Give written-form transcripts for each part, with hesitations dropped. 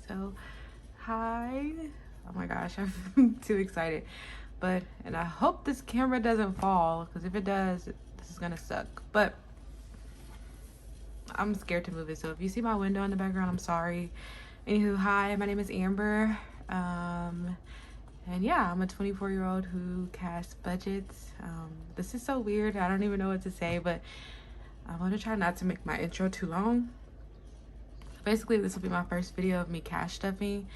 So, hi. Oh my gosh, I'm too excited. And I hope this camera doesn't fall, because if it does, this is gonna suck. But I'm scared to move it. So if you see my window in the background, I'm sorry. Anywho, hi, my name is Amber. And yeah, I'm a 24-year-old who casts budgets. This is so weird. I don't even know what to say, but I want to try not to make my intro too long. Basically, this will be my first video of me cash stuffing,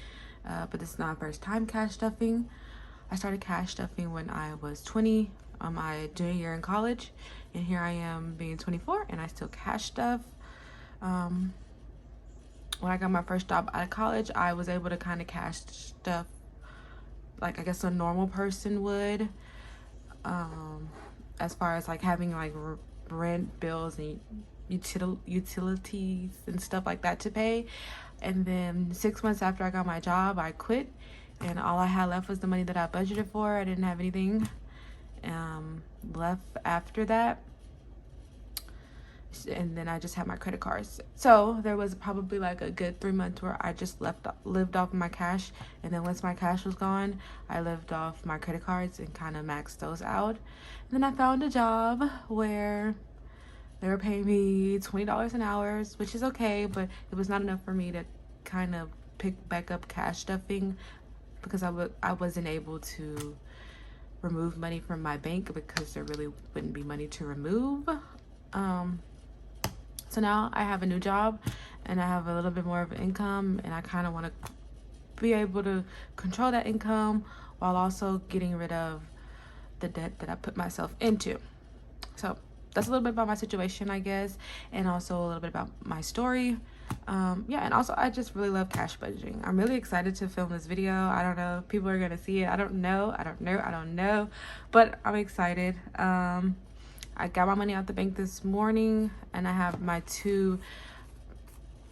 but this is not my first time cash stuffing. I started cash stuffing when I was 20, on my junior year in college, and here I am being 24 and I still cash stuff. When I got my first job out of college, I was able to kind of cash stuff like I guess a normal person would, as far as like having like rent, bills, and utilities and stuff like that to pay. And then 6 months after I got my job, I quit, and all I had left was the money that I budgeted for. I didn't have anything left after that, and then I just had my credit cards. So there was probably like a good 3 months where I just lived off my cash, and then once my cash was gone, I lived off my credit cards and kind of maxed those out. And then I found a job where they were paying me $20 an hour, which is okay, but it was not enough for me to kind of pick back up cash stuffing, because I wasn't able to remove money from my bank because there really wouldn't be money to remove. So now I have a new job and I have a little bit more of an income, and I kind of want to be able to control that income while also getting rid of the debt that I put myself into. So that's a little bit about my situation, I guess, and also a little bit about my story. Yeah, and also I just really love cash budgeting. I'm really excited to film this video. I don't know if people are gonna see it. I don't know, but I'm excited. I got my money out the bank this morning, and I have my 2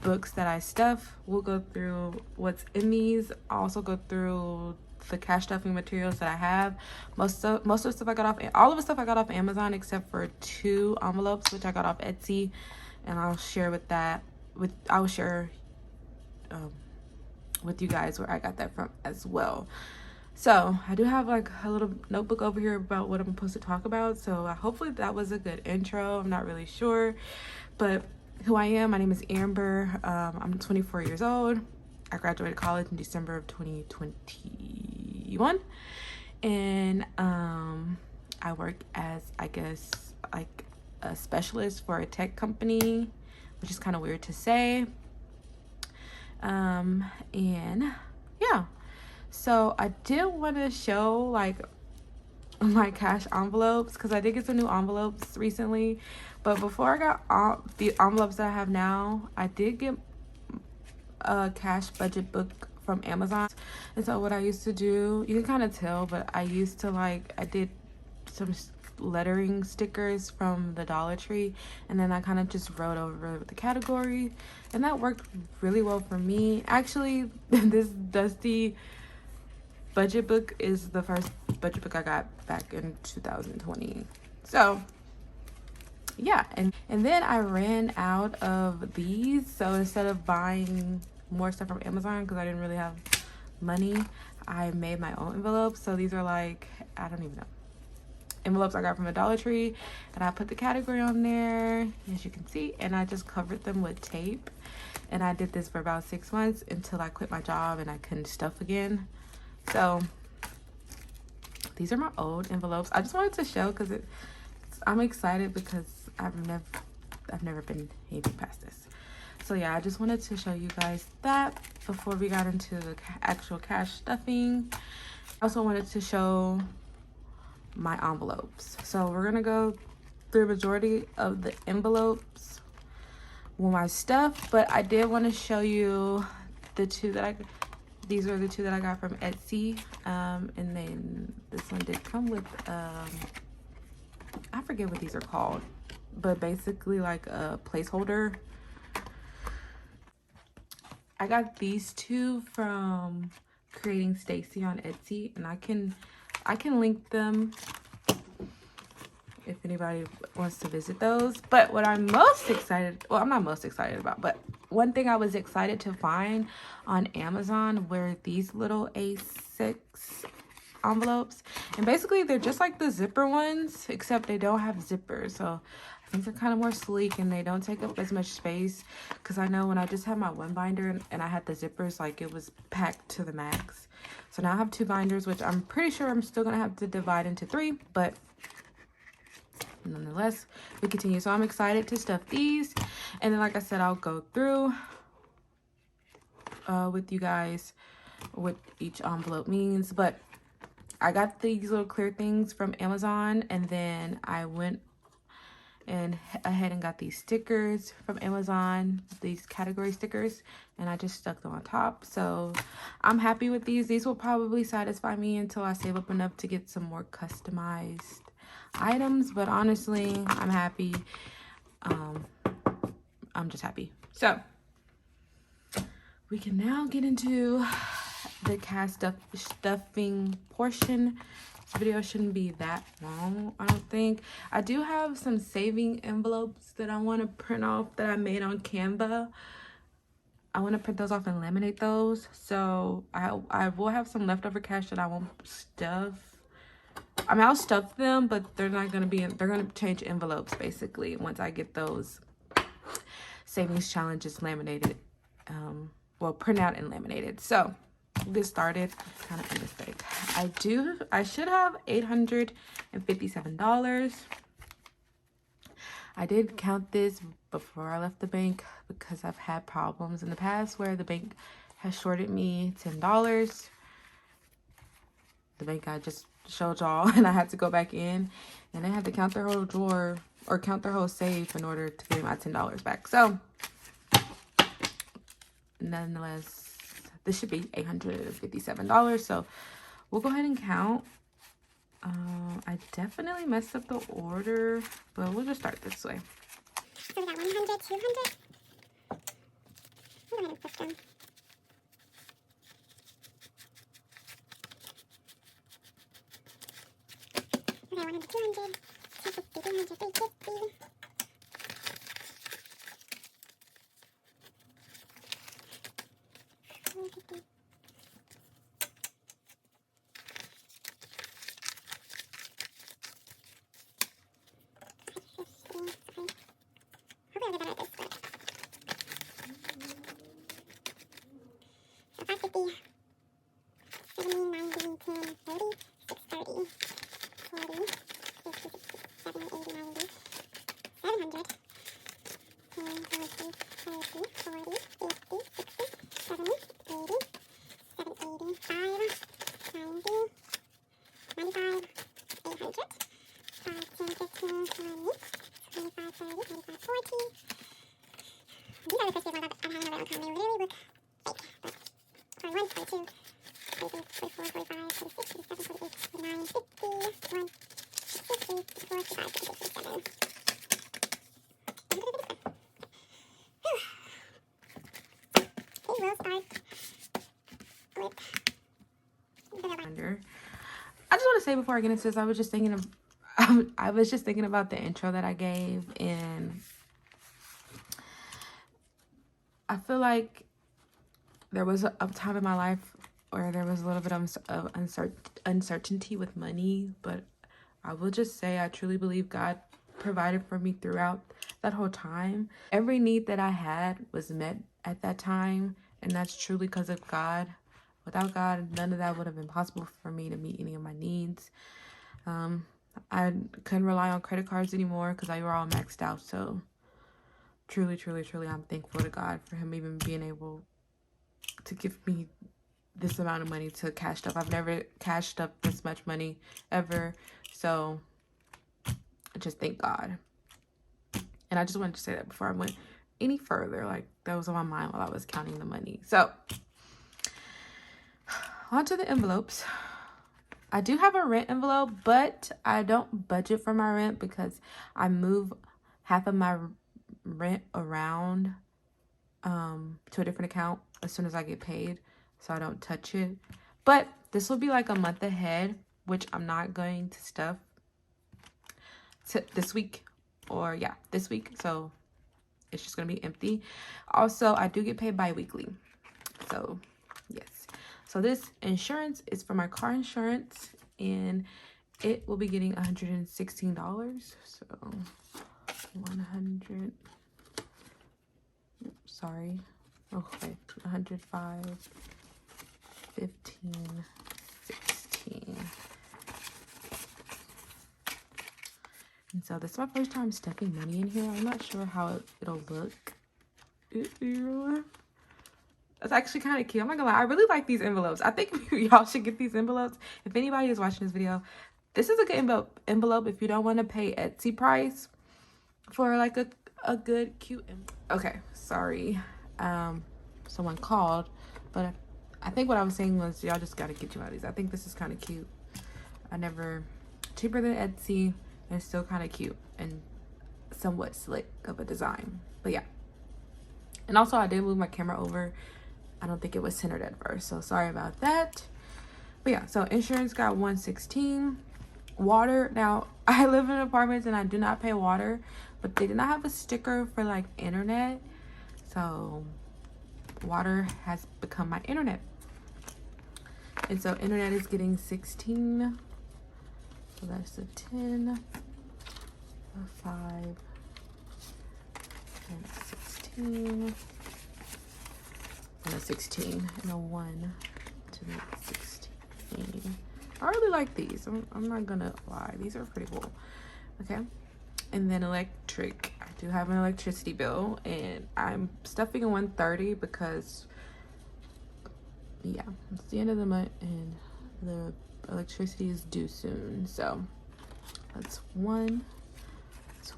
books that I stuff. We'll go through what's in these. I'll also go through the cash stuffing materials that I have. Most of the stuff I got off, all of the stuff I got off Amazon, except for 2 envelopes which I got off Etsy, and I'll share with you guys where I got that from as well. So I do have like a little notebook over here about what I'm supposed to talk about. So hopefully that was a good intro. I'm not really sure, but who I am, my name is Amber. I'm 24 years old. I graduated college in December of 2021. And I work as, I guess, like a specialist for a tech company, which is kind of weird to say. And yeah. So I did want to show like my cash envelopes, because I did get some new envelopes recently. But before I got the envelopes that I have now, I did get a cash budget book from Amazon. And so what I used to do, you can kind of tell, but I used to I did some lettering stickers from the Dollar Tree, and then I kind of just wrote over the category, and that worked really well for me. Actually, this dusty budget book is the first budget book I got back in 2020. So yeah, and then I ran out of these, so instead of buying more stuff from Amazon, because I didn't really have money, I made my own envelopes. So these are like, I don't even know, envelopes I got from a Dollar Tree, and I put the category on there, as you can see, and I just covered them with tape. And I did this for about 6 months until I quit my job and I couldn't stuff again. So these are my old envelopes. I just wanted to show, because I'm excited, because I've never been anything past this. So yeah, I just wanted to show you guys that before we got into the actual cash stuffing. I also wanted to show my envelopes. So we're gonna go through the majority of the envelopes with my stuff, but I did want to show you the 2 that these are the 2 that I got from Etsy. And then this one did come with I forget what these are called, but basically like a placeholder. I got these 2 from Creating Stacy on Etsy, and I can link them if anybody wants to visit those. But what I'm most excited, well, I'm not most excited about, but one thing I was excited to find on Amazon were these little A6 envelopes, and basically they're just like the zipper ones, except they don't have zippers. So I think they're kind of more sleek and they don't take up as much space, because I know when I just had my one binder and I had the zippers, like it was packed to the max. So now I have 2 binders, which I'm pretty sure I'm still gonna have to divide into 3, but nonetheless, we continue. So I'm excited to stuff these, and then like I said, I'll go through with you guys what each envelope means. But I got these little clear things from Amazon, and then I went and ahead and got these stickers from Amazon, these category stickers, and I just stuck them on top. So I'm happy with these. These will probably satisfy me until I save up enough to get some more customized items, but honestly, I'm happy. I'm just happy. So we can now get into the cash stuffing portion. This video shouldn't be that long, I don't think. I do have some saving envelopes that I want to print off that I made on Canva. I want to print those off and laminate those. So I will have some leftover cash that I won't stuff. I mean, I'll stuff them, but they're not going to be, they're going to change envelopes basically once I get those savings challenges laminated. Well, print out and laminated. So this started kind of in this big. I should have $857. I did count this before I left the bank because I've had problems in the past where the bank has shorted me $10. The bank I just showed y'all, and I had to go back in and they had to count their whole drawer or count their whole safe in order to get my $10 back. So nonetheless, this should be $857. So we'll go ahead and count. I definitely messed up the order, but we'll just start this way. So we got 100, 200. We'll go ahead and flip them. Okay, 100, 200, 250, 300, 350. I just want to say before I get into this, I was just thinking about the intro that I gave, and I feel like there was a time in my life where there was a little bit of uncertainty with money, but I will just say I truly believe God provided for me throughout that whole time. Every need that I had was met at that time, and that's truly because of God. Without God, none of that would have been possible for me to meet any of my needs. I couldn't rely on credit cards anymore because they were all maxed out. So truly, truly, truly, I'm thankful to God for him even being able to give me this amount of money to cash up. I've never cashed up this much money ever. So I just thank God. And I just wanted to say that before I went any further. Like, that was on my mind while I was counting the money. So onto the envelopes. I do have a rent envelope, but I don't budget for my rent because I move half of my rent around to a different account as soon as I get paid, so I don't touch it. But this will be like a month ahead, which I'm not going to stuff this week, or yeah, this week. So it's just gonna be empty. Also, I do get paid bi-weekly, so yes. So this insurance is for my car insurance, and it will be getting $116. So 100, sorry, okay, 105, 15, 16. And so this is my first time stuffing money in here. I'm not sure how it'll look. That's actually kind of cute. I'm not gonna lie, I really like these envelopes. I think y'all should get these envelopes. If anybody is watching this video, this is a good envelope if you don't want to pay Etsy price for like a good cute envelope. Okay, sorry, someone called, but I think what I was saying was y'all just gotta get you one of these. I think this is kind of cute. Cheaper than Etsy, and it's still kind of cute and somewhat slick of a design. But yeah, and also I did move my camera over. I don't think it was centered at first, so sorry about that. But yeah, so insurance got $116. Water, now I live in apartments and I do not pay water, but they did not have a sticker for like internet, so water has become my internet. And so internet is getting 16, so that's a 10, a 5, and 16, and a 16, and a 1 to make 16. I really like these. I'm not gonna lie, these are pretty cool. Okay, and then electric. I do have an electricity bill, and I'm stuffing a 130 because yeah, it's the end of the month and the electricity is due soon. So that's 1,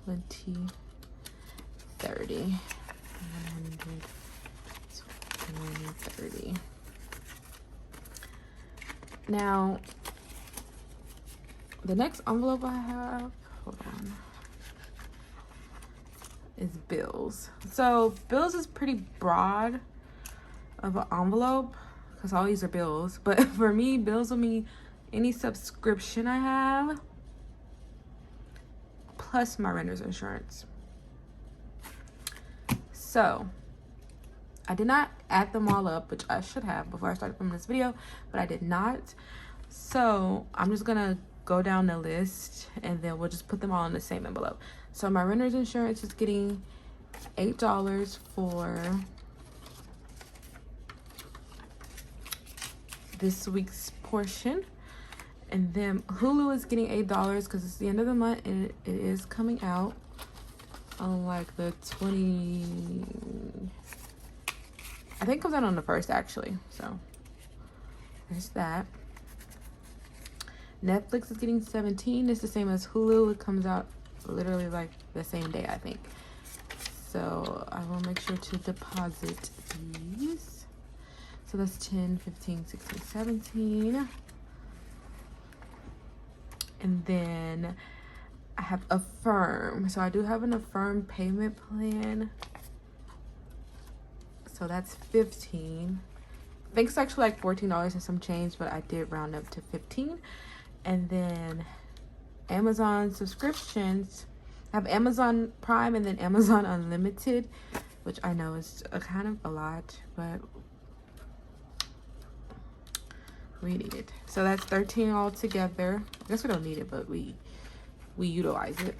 20, 30, 100, 20, 30. Now the next envelope I have, hold on, is bills. So bills is pretty broad of an envelope because all these are bills, but for me, bills will mean any subscription I have plus my renter's insurance. So I did not add them all up, which I should have before I started filming this video, but I did not. So I'm just gonna go down the list and then we'll just put them all in the same envelope. So my renter's insurance is getting $8 for this week's portion, and then Hulu is getting $8 because it's the end of the month and it is coming out on like the 20, I think it comes out on the 1st actually, so there's that. Netflix is getting 17. It's the same as Hulu. It comes out literally like the same day, I think. So I will make sure to deposit these. So that's 10, 15, 16, 17. And then I have Affirm. So I do have an Affirm payment plan. So that's 15. I think it's actually like $14 and some change, but I did round up to 15. And then Amazon subscriptions. I have Amazon Prime and then Amazon Unlimited, which I know is a kind of a lot, but we need it. So that's 13 altogether. I guess we don't need it, but we utilize it.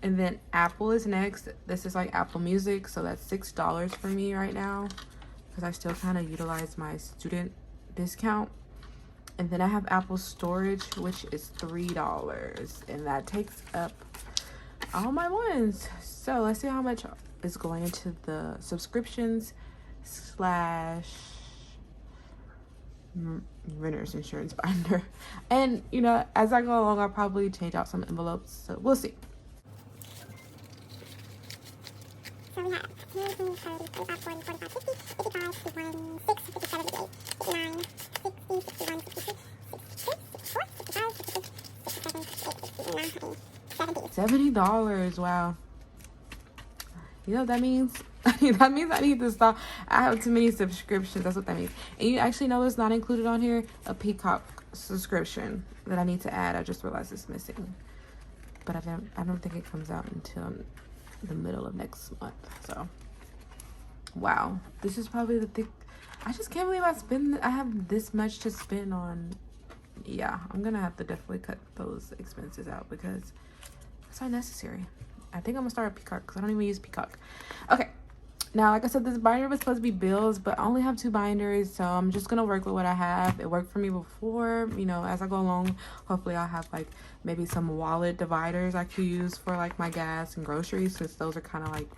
And then Apple is next. This is like Apple Music, so that's $6 for me right now because I still kind of utilize my student discount. And then I have Apple Storage, which is $3, and that takes up all my ones. So let's see how much is going into the subscriptions / renter's insurance binder. And you know, as I go along, I'll probably change out some envelopes, so we'll see. So we have 10, 20, 30, 35, 40, 45, 50, 55, 51, 60, 57, 58, 59, 60, 61, 62, 63, 64, 65, 66, 67, 68, 69, 70. $70. Wow. You know what that means? That means I need to stop. I have too many subscriptions. That's what that means. And you actually know it's not included on here? A Peacock subscription that I need to add. I just realized it's missing. But I don't think it comes out until the middle of next month. So wow, this is probably the thing. I just can't believe I have this much to spend on. Yeah, I'm gonna have to definitely cut those expenses out because it's unnecessary. I think I'm gonna start a Peacock because I don't even use Peacock. Okay, now like I said, this binder was supposed to be bills, but I only have 2 binders, so I'm just gonna work with what I have. It worked for me before, you know. As I go along, hopefully I'll have like maybe some wallet dividers I could use for like my gas and groceries, since those are kind of like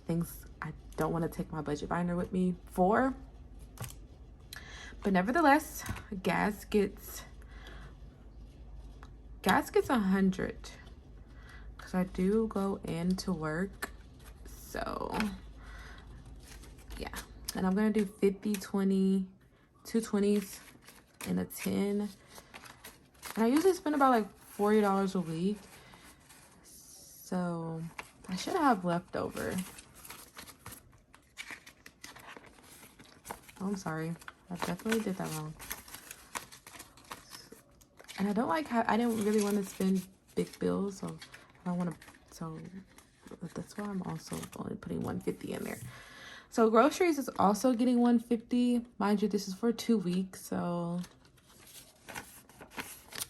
things I don't want to take my budget binder with me for. But nevertheless, gas gets 100 because I do go into work. So yeah, and I'm gonna do 50, 20, 2 20s and a 10. And I usually spend about like $40 a week, so I should have leftover. Oh, I'm sorry, I definitely did that wrong. And I don't like how I didn't really want to spend big bills, so I don't want to. So that's why I'm also only putting 150 in there. So groceries is also getting 150. Mind you, this is for 2 weeks, so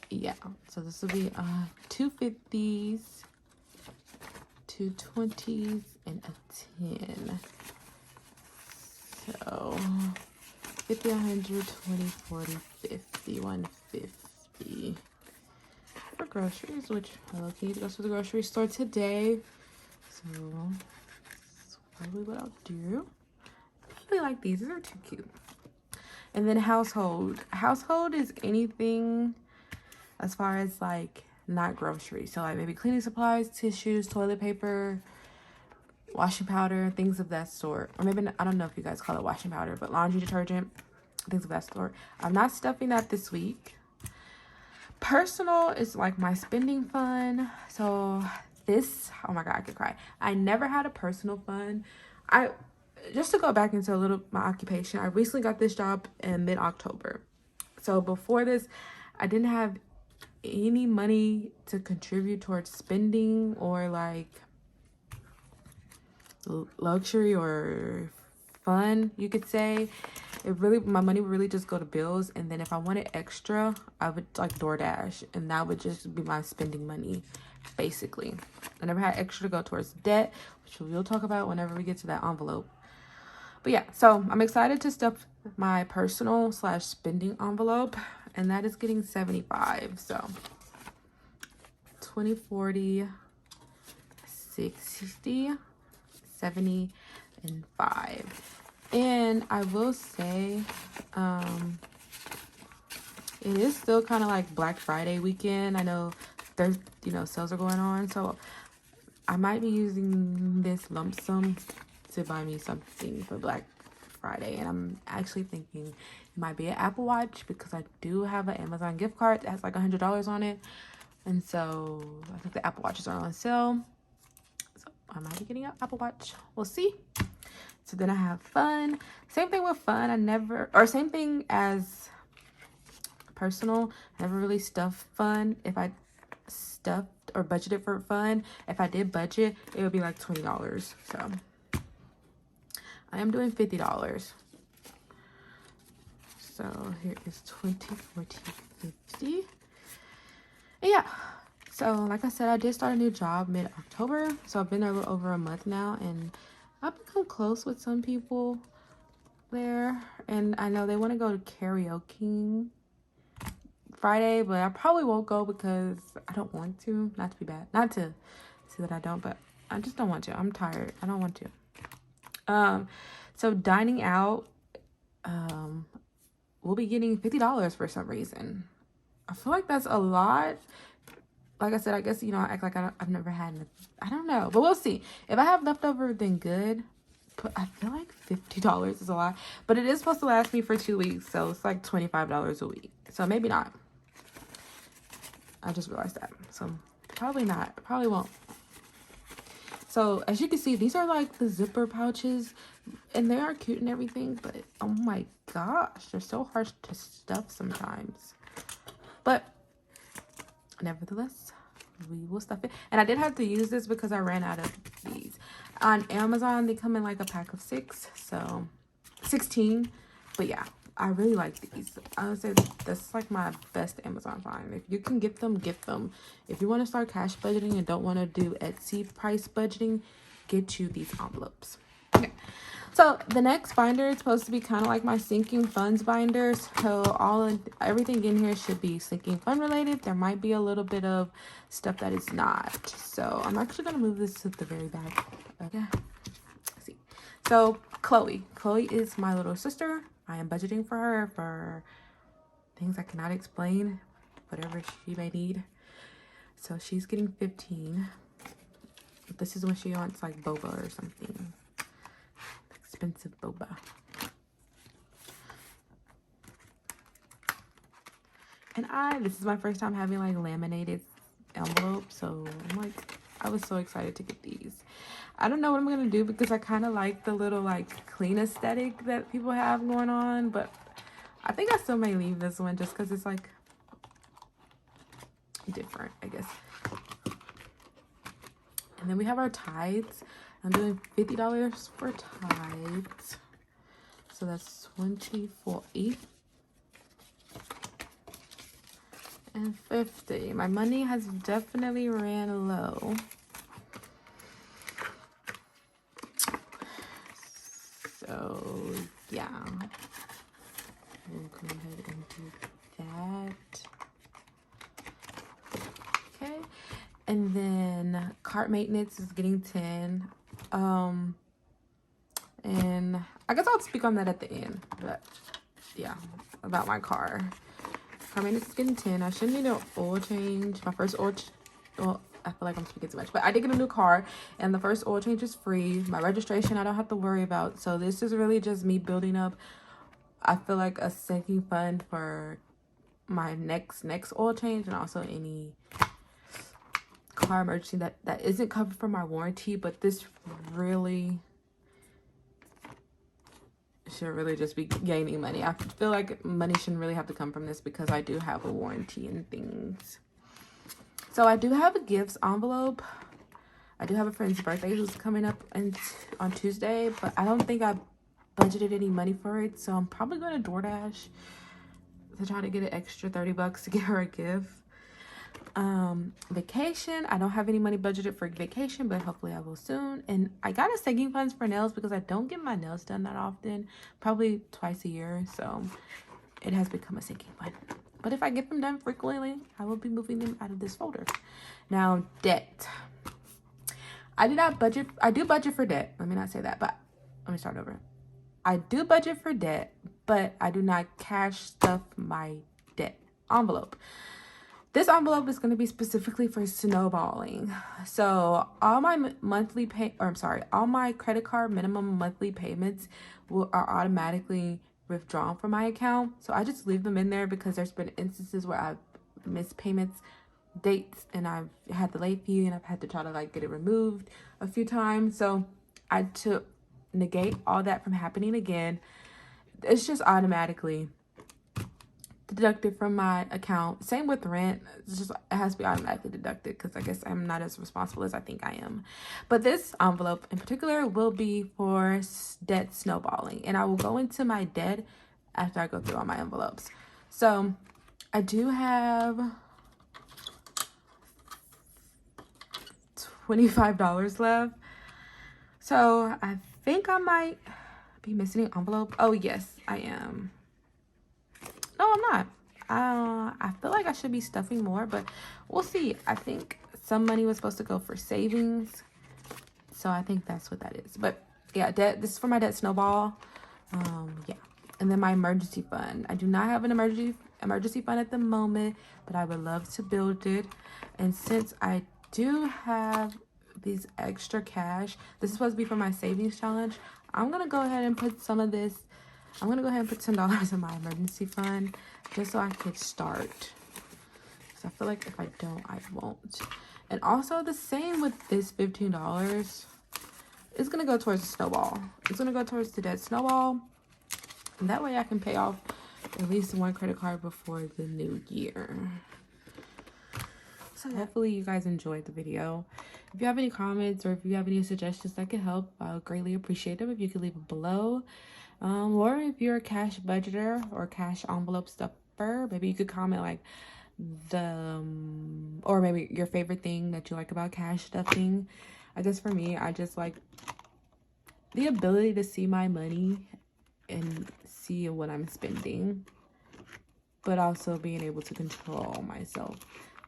yeah. So this will be 250s, 2 20s, and a 10. So 50, 100, 20, 40, 50, 150 for groceries, which I need to go to the grocery store today. So that's probably what I'll do. I really like these. These are too cute. And then household. Household is anything as far as like not groceries. So like maybe cleaning supplies, tissues, toilet paper, washing powder, things of that sort. Or maybe, I don't know if you guys call it washing powder, but laundry detergent, things of that sort. I'm not stuffing that this week. Personal is like my spending fund. So this, oh my God, I could cry. I never had a personal fund. Just to go back into a little my occupation, I recently got this job in mid-October. So before this, I didn't have any money to contribute towards spending or like luxury or fun, you could say. My money would really just go to bills, and then if I wanted extra, I would like DoorDash, and that would just be my spending money, basically. I never had extra to go towards debt, which we'll talk about whenever we get to that envelope. But yeah, so I'm excited to stuff my personal / spending envelope, and that is getting 75. So 20, 40, 60, 70, and 5. And I will say, it is still kind of like Black Friday weekend. I know there's, sales are going on. So I might be using this lump sum to buy me something for Black Friday. And I'm actually thinking it might be an Apple Watch, because I do have an Amazon gift card that has like $100 on it. And so I think the Apple Watches are on sale. So I might be getting an Apple Watch. We'll see. So then I have fun. Same thing with fun. Same thing as personal. I never really stuffed fun. If I stuffed or budgeted for fun, if I did budget, it would be like $20. So I am doing $50. So here is 20, 40, 50. And yeah. So like I said, I did start a new job mid-October. So I've been there a little over a month now, and I've become close with some people there, and I know they want to go to karaoke Friday, but I probably won't go because I don't want to. Not to be bad, not to say that I don't, but I just don't want to. I'm tired. I don't want to. So dining out, we'll be getting $50 for some reason. I feel like that's a lot. Like I said, I guess, I act like I've never had, I don't know, but we'll see. If I have leftover, then good. But I feel like $50 is a lot. But it is supposed to last me for 2 weeks, so it's like $25 a week. So maybe not. I just realized that. So probably not. Probably won't. So as you can see, these are like the zipper pouches, and they are cute and everything, but oh my gosh, they're so hard to stuff sometimes. But nevertheless, we will stuff it. And I did have to use this because I ran out of these. On Amazon, they come in like a pack of 6, so 16. But yeah, I really like these. I would say that's like my best Amazon find. If you can get them, get them. If you want to start cash budgeting and don't want to do Etsy price budgeting, get you these envelopes. Okay. So the next binder is supposed to be kind of like my sinking funds binder. So everything in here should be sinking fund related. There might be a little bit of stuff that is not. So I'm actually going to move this to the very back. Yeah. Let's see. So Chloe is my little sister. I am budgeting for her for things I cannot explain, whatever she may need. So she's getting 15. This is when she wants like boba or something. Expensive boba. And this is my first time having like laminated envelopes, so I was so excited to get these. I don't know what I'm gonna do because I kind of like the little like clean aesthetic that people have going on, but I think I still may leave this one just because it's like different, I guess. And then we have our tithes. I'm doing $50 for tithes. So that's $20.40 and $50. My money has definitely ran low. So yeah. We'll go ahead and do that. Okay. And then cart maintenance is getting 10. And I guess I'll speak on that at the end, but yeah, about my car. Car maintenance is getting 10. I shouldn't need an oil change. My first oil, well, I feel like I'm speaking too much, but I did get a new car and the first oil change is free. My registration, I don't have to worry about. So this is really just me building up, I feel like, a sinking fund for my next oil change and also any car emergency that isn't covered for my warranty. But this really should really just be gaining money. I feel like money shouldn't really have to come from this because I do have a warranty and things. So I do have a gifts envelope. I do have a friend's birthday who's coming up on Tuesday, but I don't think I budgeted any money for it, so I'm probably going to DoorDash to try to get an extra $30 to get her a gift. Vacation, I don't have any money budgeted for vacation, but hopefully I will soon. And I got a sinking funds for nails because I don't get my nails done that often, probably twice a year, so it has become a sinking fund. But if I get them done frequently, I will be moving them out of this folder. Now, debt. I do budget for debt. Let me not say that, but let me start over. I do budget for debt, but I do not cash stuff my debt envelope. This envelope is going to be specifically for snowballing. So all my all my credit card minimum monthly payments are automatically withdrawn from my account. So I just leave them in there because there's been instances where I've missed payments dates and I've had the late fee and I've had to try to like get it removed a few times. So to negate all that from happening again, it's just automatically deducted from my account. Same with rent. It has to be automatically deducted because I guess I'm not as responsible as I think I am. But this envelope in particular will be for debt snowballing, and I will go into my debt after I go through all my envelopes. So I do have $25 left. So I think I might be missing an envelope. Oh yes, I am. No, I'm not. I feel like I should be stuffing more, but we'll see. I think some money was supposed to go for savings, so I think that's what that is. But yeah, debt. This is for my debt snowball. Yeah, and then my emergency fund. I do not have an emergency fund at the moment, but I would love to build it. And since I do have these extra cash, this is supposed to be for my savings challenge. I'm gonna go ahead and put some of this. I'm going to go ahead and put $10 in my emergency fund just so I could start. Because I feel like if I don't, I won't. And also the same with this $15. It's going to go towards the snowball. It's going to go towards the debt snowball. And that way I can pay off at least one credit card before the new year. hopefully you guys enjoyed the video. If you have any comments or if you have any suggestions that could help, I would greatly appreciate them if you could leave it below. Or if you're a cash budgeter or cash envelope stuffer, maybe you could comment like or maybe your favorite thing that you like about cash stuffing. I guess for me, I just like the ability to see my money and see what I'm spending, but also being able to control myself.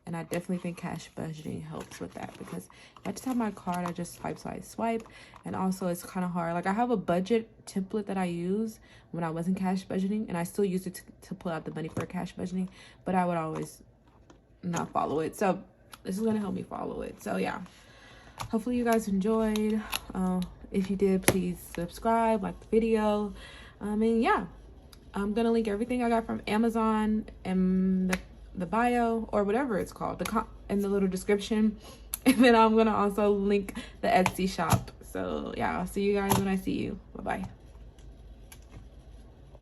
And I definitely think cash budgeting helps with that, because if I just have my card, I just swipe. And also it's kind of hard. Like I have a budget template that I use when I wasn't cash budgeting, and I still use it to pull out the money for cash budgeting, but I would always not follow it. So this is going to help me follow it. So yeah, hopefully you guys enjoyed. If you did, please subscribe, like the video. And yeah, I'm going to link everything I got from Amazon in the bio, or whatever it's called, in the little description. And then I'm gonna also link the Etsy shop. So yeah, I'll see you guys when I see you. Bye bye.